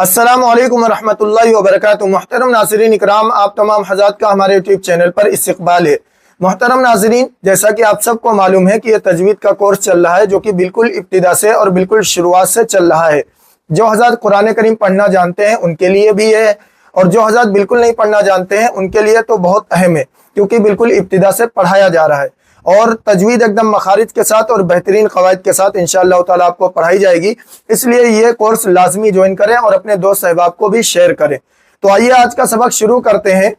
अस्सलामु अलैकुम वरहमतुल्लाहि वबरकातुहू। मुहतरम नाज़रीन इकराम, आप तमाम हज़रात का हमारे यूट्यूब चैनल पर इस्तक़बाल है। मुहतरम नाज़रीन, जैसा कि आप सबको मालूम है कि यह तजवीद का कोर्स चल रहा है, जो कि बिल्कुल इब्तिदा से और बिल्कुल शुरुआत से चल रहा है। जो हज़रात कुरान करीम पढ़ना जानते हैं उनके लिए भी है, और जो हज़रात बिल्कुल नहीं पढ़ना जानते हैं उनके लिए तो बहुत अहम है, क्योंकि बिल्कुल इब्तिदा से पढ़ाया जा रहा है और तजवीद एकदम मखारिज के साथ और बेहतरीन क़वाइद के साथ इंशाअल्लाह ताला आपको पढ़ाई जाएगी। इसलिए ये कोर्स लाजमी ज्वाइन करें और अपने दोस्त अहबाब को भी शेयर करें। तो आइए आज का सबक शुरू करते हैं।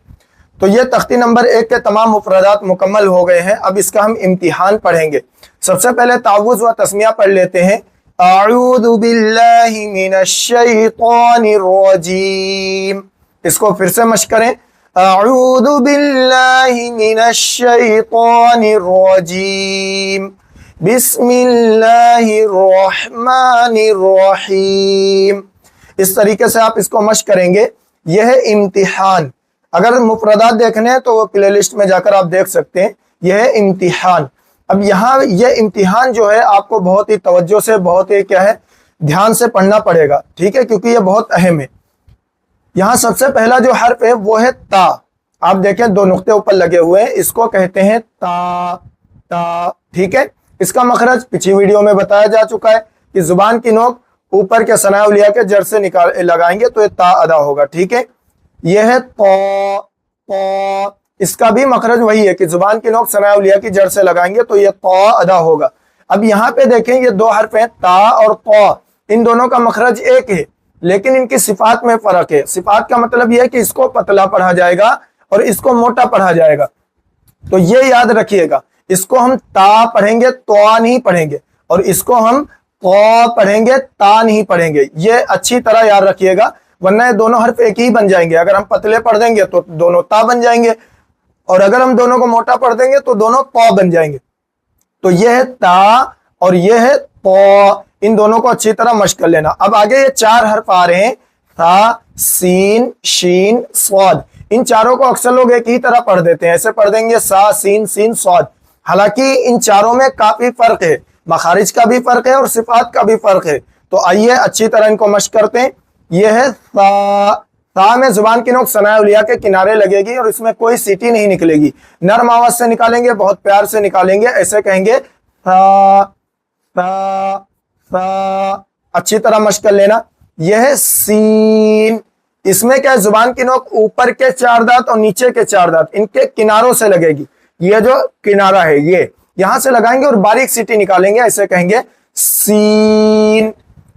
तो ये तख्ती नंबर 1 के तमाम मुफरदात मुकम्मल हो गए हैं। अब इसका हम इम्तिहान पढ़ेंगे। सबसे पहले तावुज़ व तस्मिया पढ़ लेते हैं। अऊज़ु बिल्लाहि मिनश शैतानिर रजीम। इसको फिर से मश्क करें। अऊज़ु बिल्लाहि मिनश शैतानिर रजीम। बिस्मिल्लाहिर रहमानिर रहीम। इस तरीके से आप इसको मश्क करेंगे। यह है इम्तिहान। अगर मुफरदात देखने हैं तो वो प्ले लिस्ट में जाकर आप देख सकते हैं। यह है इम्तिहान। अब यहाँ यह इम्तिहान जो है आपको बहुत ही तवज्जो से, बहुत ही ध्यान से पढ़ना पड़ेगा, ठीक है, क्योंकि यह बहुत अहम है। यहाँ सबसे पहला जो हर्फ है वो है ता। आप देखें दो नुक्ते ऊपर लगे हुए हैं, इसको कहते हैं ता। ता, ठीक है। इसका मखरज पिछली वीडियो में बताया जा चुका है कि जुबान की नोक ऊपर के सनाए उलिया के जड़ से लगाएंगे तो ये ता अदा होगा, ठीक है। यह है तो, इसका भी मखरज वही है कि जुबान की नोक सनाए उलिया की जड़ से लगाएंगे तो ये तो अदा होगा। अब यहाँ पे देखें ये दो हर्फ हैं ता और तो, इन दोनों का मखरज एक है, लेकिन इनकी सिफात में फर्क है। सिफात का मतलब यह है कि इसको पतला पढ़ा जाएगा और इसको मोटा पढ़ा जाएगा। तो ये याद रखिएगा, इसको हम ता पढ़ेंगे, तो नहीं पढ़ेंगे, और इसको हम तो पढ़ेंगे, ता नहीं पढ़ेंगे। ये अच्छी तरह याद रखिएगा, वरना ये दोनों हर्फ एक ही बन जाएंगे। अगर हम पतले पढ़ देंगे तो दोनों ता बन जाएंगे, और अगर हम दोनों को मोटा पढ़ देंगे तो दोनों तो बन जाएंगे। तो यह है ता और यह है तो, इन दोनों को अच्छी तरह मश्क कर लेना। अब आगे ये चार हर्फ आ रहे हैं, था, सीन, शीन, स्वाद। इन चारों को अक्सर लोग एक ही तरह पढ़ देते हैं, ऐसे पढ़ देंगे सा, सीन, सीन, स्वाद। हालांकि इन चारों में काफी फर्क है, मखारिज का भी फर्क है और सिफात का भी फर्क है। तो आइए अच्छी तरह इनको मश्क करते हैं। यह है सा। सा में जुबान की नोक सनाए उलिया के किनारे लगेगी और इसमें कोई सीटी नहीं निकलेगी। नरम आवाज से निकालेंगे, बहुत प्यार से निकालेंगे, ऐसे कहेंगे सा, सा, सा। अच्छी तरह मश्क कर लेना। यह है सीन। इसमें क्या है, जुबान की नोक ऊपर के चार दांत और नीचे के चार दांत इनके किनारों से लगेगी। ये जो किनारा है ये यहां से लगाएंगे और बारीक सीटी निकालेंगे, ऐसे कहेंगे सीन,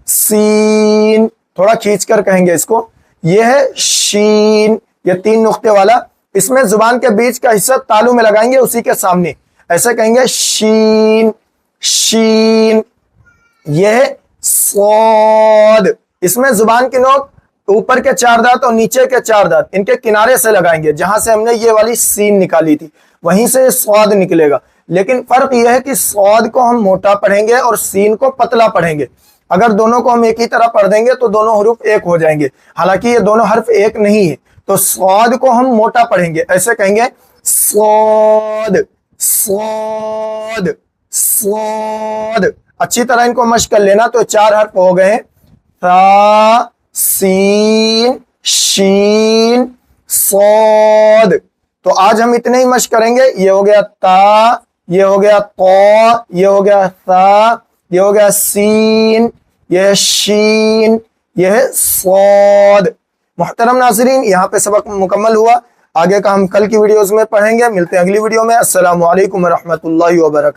सीन। थोड़ा खींच कर कहेंगे इसको। यह है शीन, ये तीन नुक्ते वाला। इसमें जुबान के बीच का हिस्सा तालू में लगाएंगे, उसी के सामने, ऐसे कहेंगे शीन, शीन। यह है स्वाद। इसमें जुबान की नोक ऊपर के चार दांत और नीचे के चार दांत इनके किनारे से लगाएंगे, जहां से हमने ये वाली सीन निकाली थी वहीं से स्वाद निकलेगा। लेकिन फर्क यह है कि स्वाद को हम मोटा पढ़ेंगे और सीन को पतला पढ़ेंगे। अगर दोनों को हम एक ही तरह पढ़ देंगे तो दोनों हरूफ एक हो जाएंगे। हालांकि ये दोनों हर्फ एक नहीं है, तो स्वाद को हम मोटा पढ़ेंगे, ऐसे कहेंगे स्वाद, स्वाद, स्वाद। अच्छी तरह इनको मश्क कर लेना। तो चार हर्फ हो गए, सा, सीन, शीन, स्वाद। तो आज हम इतने ही मश्क करेंगे। ये हो गया ता, ये हो गया तो, ये हो गया सा, ये हो गया सीन, यह है शीन, यह है स्वाद। मुहतरम नाज़रीन, यहाँ पे सबक मुकम्मल हुआ। आगे का हम कल की वीडियोस में पढ़ेंगे। मिलते हैं अगली वीडियो में। अस्सलामु अलैकुम व रहमतुल्लाहि व बरकातहू।